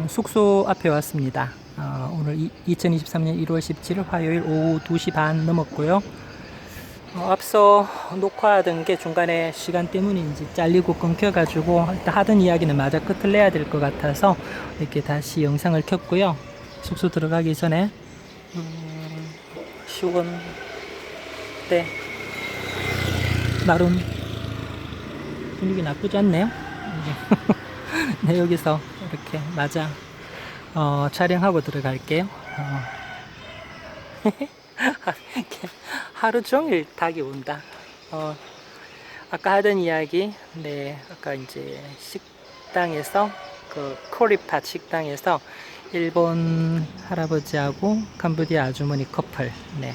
숙소 앞에 왔습니다. 오늘 2023년 1월 17일 화요일 오후 2시 반 넘었고요. 앞서 녹화하던 게 중간에 시간 때문인지 잘리고 끊겨가지고 일단 하던 이야기는 마저 끝을 내야 될 것 같아서 이렇게 다시 영상을 켰고요. 숙소 들어가기 전에 시원대 나름 분위기 나쁘지 않네요. 네, 여기서 이렇게 마저 촬영하고 들어갈게요. 하루 종일 닭이 온다. 아까 하던 이야기, 네, 아까 이제 식당에서 그 코리팟 식당에서 일본 할아버지하고 캄보디아 아주머니 커플, 네,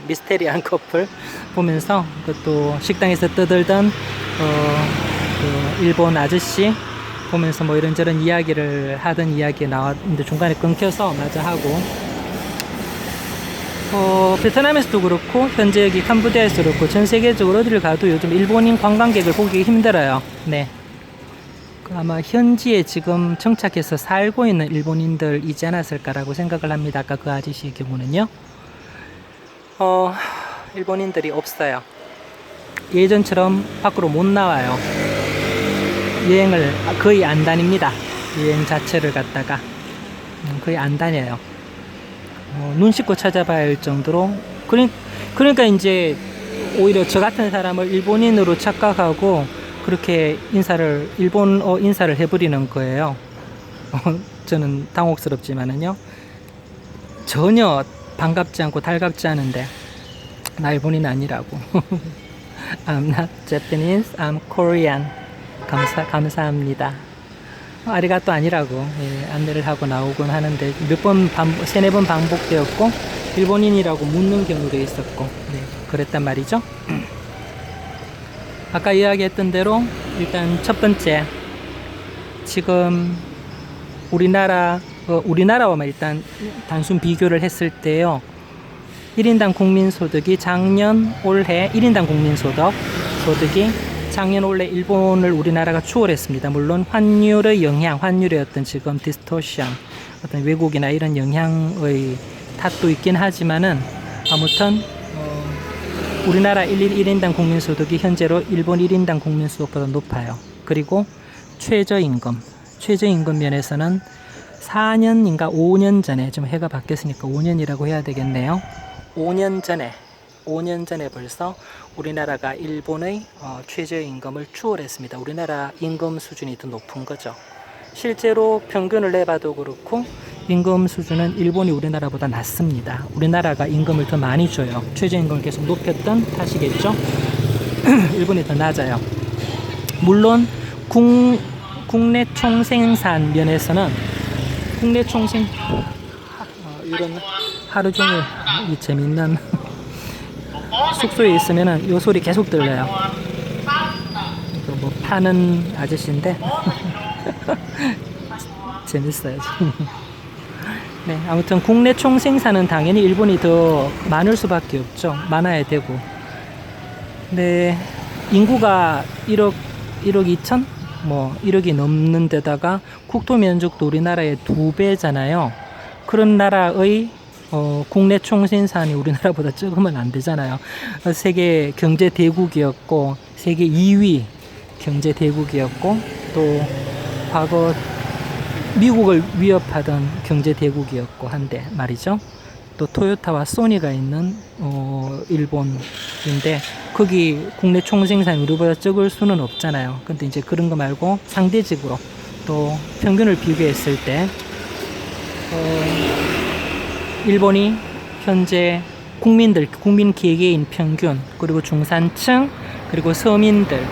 미스테리한 커플 보면서 그것도 식당에서 떠들던 그 일본 아저씨 보면서 뭐 이런저런 이야기를 하던 이야기가 나왔는데 중간에 끊겨서 마저 하고, 베트남에서도 그렇고 현재 여기 캄보디아에서도 그렇고 전 세계적으로 어디를 가도 요즘 일본인 관광객을 보기 힘들어요. 네. 아마 현지에 지금 정착해서 살고 있는 일본인들이지 않았을까라고 생각을 합니다. 아까 그 아저씨의 경우는요. 일본인들이 없어요. 예전처럼 밖으로 못 나와요. 여행을 거의 안 다닙니다. 여행 자체를 갖다가 거의 안 다녀요. 눈 씻고 찾아봐야 할 정도로. 그러니까 이제 오히려 저 같은 사람을 일본인으로 착각하고 그렇게 일본어 인사를 해버리는 거예요. 저는 당혹스럽지만은요, 전혀 반갑지 않고 달갑지 않은데 나 일본인 아니라고. I'm not Japanese, I'm Korean. 감사합니다. 아리가또 아니라고, 예, 안내를 하고 나오곤 하는데 세네 번 반복되었고 일본인이라고 묻는 경우도 있었고, 네, 그랬단 말이죠. 아까 이야기했던 대로 일단 첫 번째, 지금 우리나라와만 일단 단순 비교를 했을 때요, 1인당 국민소득이 올해 1인당 국민소득이 작년 올해 일본을 우리나라가 추월했습니다. 물론 환율의 어떤 지금 디스토션, 어떤 외국이나 이런 영향의 탓도 있긴 하지만은 아무튼 우리나라 1인당 국민소득이 현재로 일본 1인당 국민소득보다 높아요. 그리고 최저임금 면에서는 4년인가 5년 전에, 좀 해가 바뀌었으니까 5년이라고 해야 되겠네요. 5년 전에 벌써 우리나라가 일본의 최저임금을 추월했습니다. 우리나라 임금 수준이 더 높은 거죠. 실제로 평균을 내봐도 그렇고 임금 수준은 일본이 우리나라보다 낮습니다. 우리나라가 임금을 더 많이 줘요. 최저임금을 계속 높였던 탓이겠죠. 일본이 더 낮아요. 물론 국내 총생산 면에서는 이런 하루 종일 이 재밌는 숙소에 있으면은 요 소리 계속 들려요. 이거 뭐 파는 아저씨인데 재밌어요. 네, 아무튼 국내 총생산은 당연히 일본이 더 많을 수밖에 없죠. 많아야 되고. 네, 인구가 1억 2천? 뭐 1억이 넘는 데다가 국토 면적도 우리나라의 2배잖아요. 그런 나라의 국내 총생산이 우리나라보다 적으면 안 되잖아요. 세계 경제 대국이었고, 세계 2위 경제 대국이었고, 또 과거 미국을 위협하던 경제 대국이었고 한데 말이죠. 또 토요타와 소니가 있는 일본인데 거기 국내 총생산이 우리보다 적을 수는 없잖아요. 근데 이제 그런 거 말고 상대적으로 또 평균을 비교했을 때 일본이 현재 국민 개개인 평균, 그리고 중산층, 그리고 서민들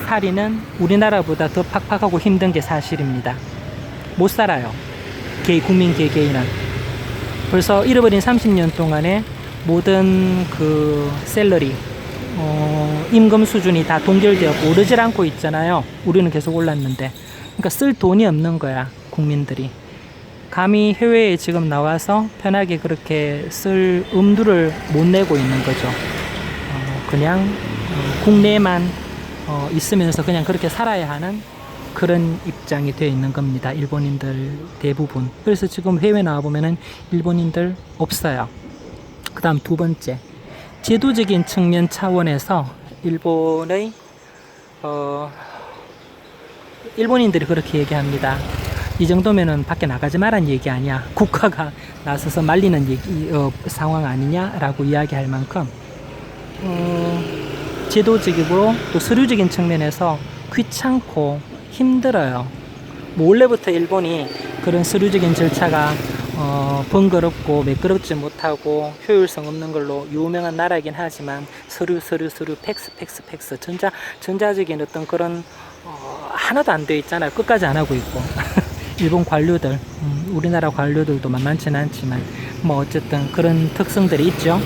살이는 우리나라보다 더 팍팍하고 힘든 게 사실입니다. 못 살아요. 국민 개개인은. 벌써 잃어버린 30년 동안에 모든 그 셀러리, 임금 수준이 다 동결되었고 오르질 않고 있잖아요. 우리는 계속 올랐는데. 그러니까 쓸 돈이 없는 거야, 국민들이. 감히 해외에 지금 나와서 편하게 그렇게 쓸 엄두를 못 내고 있는 거죠. 그냥 국내만 있으면서 그냥 그렇게 살아야 하는 그런 입장이 되어 있는 겁니다. 일본인들 대부분. 그래서 지금 해외 나와보면은 일본인들 없어요. 그 다음 두 번째, 제도적인 측면 차원에서 일본인들이 그렇게 얘기합니다. 이 정도면은 밖에 나가지 말란 얘기 아니야. 국가가 나서서 말리는 상황 아니냐라고 이야기할 만큼 제도적이고 또 서류적인 측면에서 귀찮고 힘들어요. 뭐 원래부터 일본이 그런 서류적인 절차가 번거롭고 매끄럽지 못하고 효율성 없는 걸로 유명한 나라이긴 하지만 서류 팩스 전자적인 어떤 그런 하나도 안 되어 있잖아요. 끝까지 안 하고 있고 일본 관료들, 우리나라 관료들도 만만치는 않지만 뭐 어쨌든 그런 특성들이 있죠.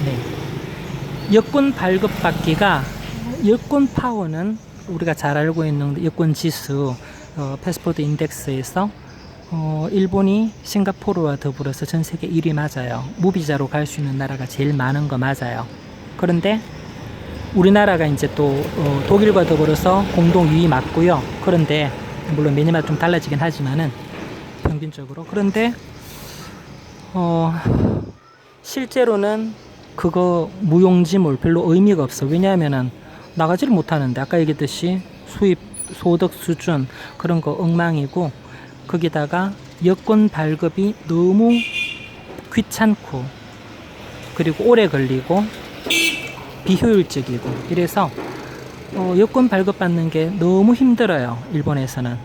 네. 여권 발급받기가, 여권 파워는 우리가 잘 알고 있는 여권 지수 패스포드 인덱스에서 일본이 싱가포르와 더불어서 전 세계 1위 맞아요. 무비자로 갈 수 있는 나라가 제일 많은 거 맞아요. 그런데 우리나라가 이제 또 독일과 더불어서 공동 2위 맞고요. 그런데 물론 매년마다 좀 달라지긴 하지만은 평균적으로. 그런데 실제로는 그거 무용지물, 별로 의미가 없어. 왜냐하면은 나가지를 못하는데, 아까 얘기했듯이 수입 소득 수준 그런 거 엉망이고, 거기다가 여권 발급이 너무 귀찮고 그리고 오래 걸리고 비효율적이고 이래서 여권 발급받는 게 너무 힘들어요. 일본에서는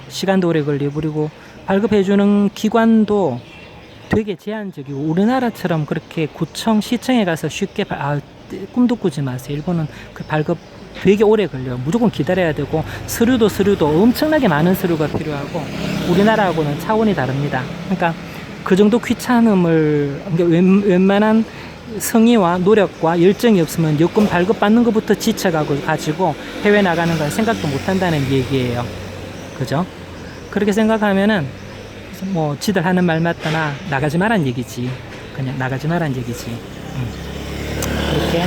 시간도 오래 걸리고, 그리고 발급해주는 기관도 되게 제한적이고, 우리나라처럼 그렇게 구청, 시청에 가서 쉽게 꿈도 꾸지 마세요. 일본은 그 발급 되게 오래 걸려요. 무조건 기다려야 되고, 서류도 엄청나게 많은 서류가 필요하고, 우리나라하고는 차원이 다릅니다. 그러니까 그 정도 귀찮음을, 웬만한 성의와 노력과 열정이 없으면 여권 발급받는 것부터 지쳐가지고 해외 나가는 건 생각도 못 한다는 얘기예요. 그죠? 그렇게 생각하면은 뭐 지들 하는 말 맞다나 나가지 말란 얘기지. 그냥 나가지 말란 얘기지. 이렇게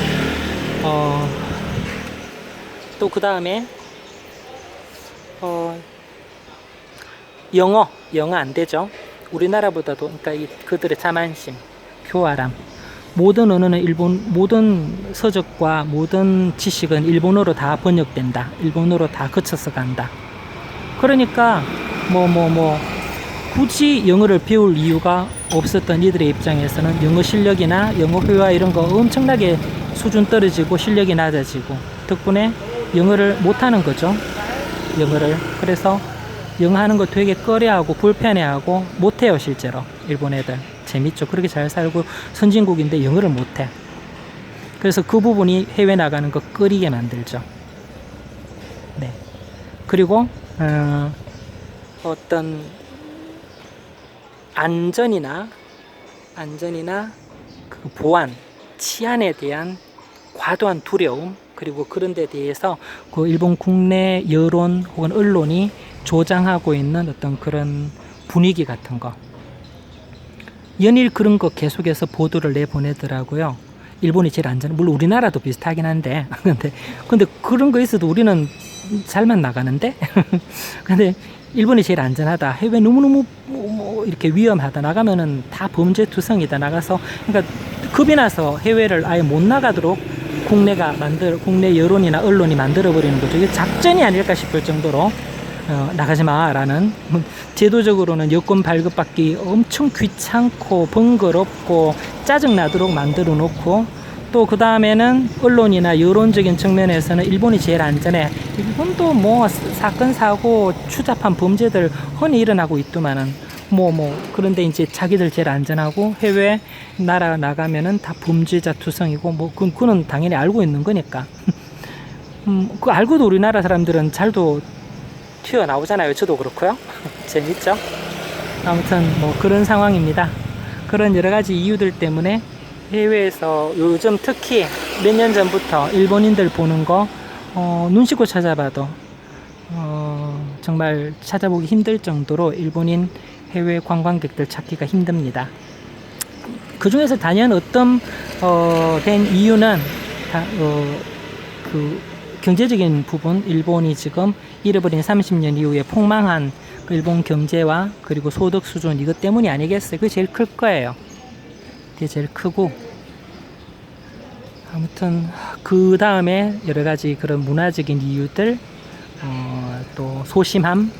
또 그 다음에 영어 안 되죠. 우리나라보다도, 그러니까 그들의 자만심, 교활함. 모든 언어는 모든 서적과 모든 지식은 일본어로 다 번역된다. 일본어로 다 거쳐서 간다. 그러니까 굳이 영어를 배울 이유가 없었던 이들의 입장에서는 영어 실력이나 영어 회화 이런 거 엄청나게 수준 떨어지고 실력이 낮아지고, 덕분에 영어를 못하는 거죠. 영어를. 그래서 영어 하는 거 되게 꺼려하고 불편해하고 못해요. 실제로 일본 애들 재밌죠. 그렇게 잘 살고 선진국인데 영어를 못해. 그래서 그 부분이 해외 나가는 거 꺼리게 만들죠. 네. 그리고 어떤 안전이나 그 보안, 치안에 대한 과도한 두려움, 그리고 그런 데 대해서 그 일본 국내 여론 혹은 언론이 조장하고 있는 어떤 그런 분위기 같은 거, 연일 그런 거 계속해서 보도를 내보내더라고요. 일본이 제일 안전, 물론 우리나라도 비슷하긴 한데 근데 그런 거 있어도 우리는 잘만 나가는데 근데 일본이 제일 안전하다, 해외 너무너무 이렇게 위험하다, 나가면은 다 범죄투성이다, 나가서 그러니까 겁이 나서 해외를 아예 못 나가도록 국내 여론이나 언론이 만들어버리는 거죠. 이게 작전이 아닐까 싶을 정도로 나가지 마라는, 제도적으로는 여권 발급받기 엄청 귀찮고 번거롭고 짜증나도록 만들어 놓고, 또 그 다음에는 언론이나 여론적인 측면에서는 일본이 제일 안전해. 일본도 뭐 사건 사고 추잡한 범죄들 흔히 일어나고 있더만은 그런데 이제 자기들 제일 안전하고 해외 나라 나가면은 다 범죄자 투성이고 그거는 당연히 알고 있는 거니까 그 알고도 우리나라 사람들은 잘도 튀어나오잖아요. 저도 그렇고요. 재밌죠? 아무튼 그런 상황입니다. 그런 여러 가지 이유들 때문에 해외에서 요즘 특히 몇 년 전부터 일본인들 보는 거 눈 씻고 찾아봐도 정말 찾아보기 힘들 정도로 일본인 해외 관광객들 찾기가 힘듭니다. 그 중에서 단연 된 이유는 그 경제적인 부분, 일본이 지금 잃어버린 30년 이후에 폭망한 그 일본 경제와 그리고 소득 수준 이것 때문이 아니겠어요. 그게 제일 클 거예요. 그게 제일 크고 아무튼 그 다음에 여러 가지 그런 문화적인 이유들 또 소심함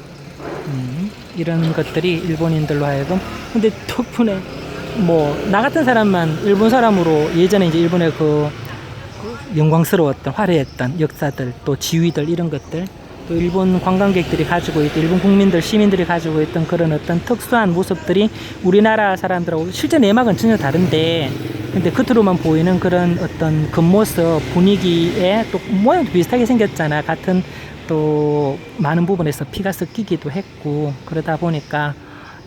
이런 것들이 일본인들로 하여금 근데 덕분에 뭐 나 같은 사람만 일본 사람으로 예전에 이제 일본의 그 영광스러웠던 화려했던 역사들 또 지위들 이런 것들 또 일본 관광객들이 가지고 있던 일본 국민들 시민들이 가지고 있던 그런 어떤 특수한 모습들이 우리나라 사람들하고 실제 내막은 전혀 다른데 근데 겉으로만 보이는 그런 어떤 겉모습 분위기에 또 모양도 비슷하게 생겼잖아. 같은 또 많은 부분에서 피가 섞이기도 했고 그러다 보니까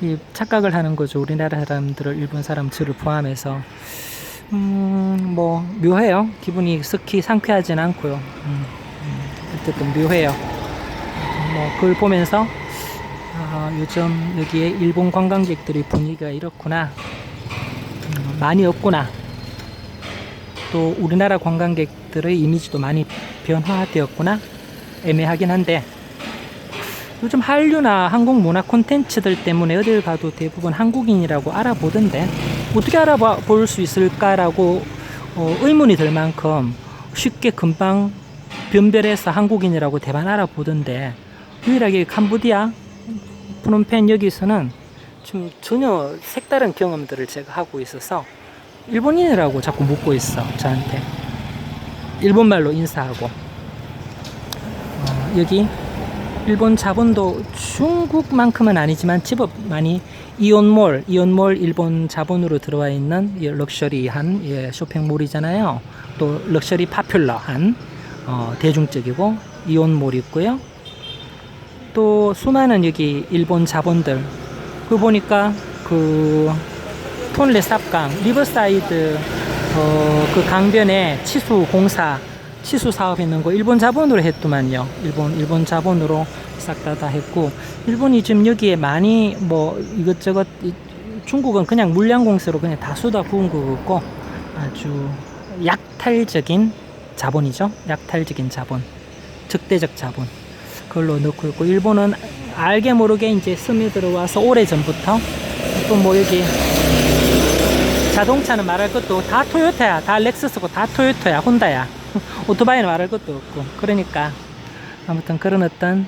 이 착각을 하는 거죠. 우리나라 사람들을 일본 사람 저를 포함해서 뭐 묘해요. 기분이 썩히 상쾌하진 않고요. 어쨌든 묘해요. 뭐 그걸 보면서 요즘 여기에 일본 관광객들의 분위기가 이렇구나. 많이 없구나. 또 우리나라 관광객들의 이미지도 많이 변화되었구나. 애매하긴 한데 요즘 한류나 한국 문화 콘텐츠들 때문에 어딜 가도 대부분 한국인이라고 알아보던데 어떻게 알아볼 수 있을까라고 의문이 들 만큼 쉽게 금방 변별해서 한국인이라고 대만 알아보던데 유일하게 캄보디아 프놈펜 여기서는 좀 전혀 색다른 경험들을 제가 하고 있어서 일본인이라고 자꾸 묻고 있어. 저한테 일본말로 인사하고 여기 일본 자본도 중국만큼은 아니지만 제법 많이 이온몰 일본 자본으로 들어와 있는 럭셔리한 쇼핑몰이잖아요. 또 럭셔리 파퓰러한 대중적이고 이온몰 있고요. 또 수많은 여기 일본 자본들 그 보니까 그 톤레 삽강 리버사이드 그 강변에 치수 공사 치수 사업 했는 거 일본 자본으로 했더만요. 일본 자본으로 싹 다 했고 일본이 지금 여기에 많이 뭐 이것저것 중국은 그냥 물량 공세로 그냥 다 쏟아 부은 거 같고 아주 약탈적인 자본이죠. 약탈적인 자본, 적대적 자본 그걸로 넣고 있고 일본은 알게 모르게 이제 스며들어와서 오래전부터 또 뭐 여기 자동차는 말할 것도 다 토요타야, 다 렉서스고 다 토요타야, 혼다야. 오토바이는 말할 것도 없고 그러니까 아무튼 그런 어떤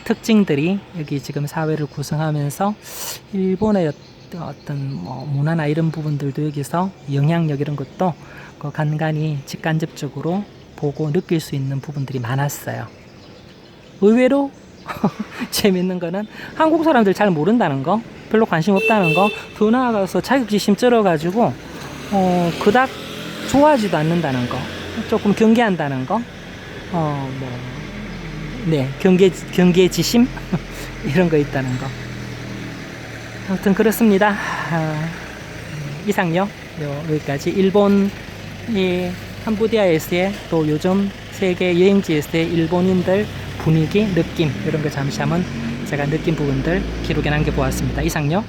특징들이 여기 지금 사회를 구성하면서 일본의 어떤 뭐 문화나 이런 부분들도 여기서 영향력 이런 것도 간간히 직간접적으로 보고 느낄 수 있는 부분들이 많았어요. 의외로 재밌는 거는 한국 사람들 잘 모른다는 거, 별로 관심 없다는 거, 더 나아가서 자격지심 쩔어가지고 그닥 좋아하지도 않는다는 거, 조금 경계한다는 거, 경계지심 이런 거 있다는 거. 아무튼 그렇습니다. 이상요. 여기까지 일본이 캄보디아에서의 또 요즘 세계 여행지에서의 일본인들 분위기, 느낌 이런 거 잠시 한번 제가 느낀 부분들 기록에 남겨보았습니다. 이상요.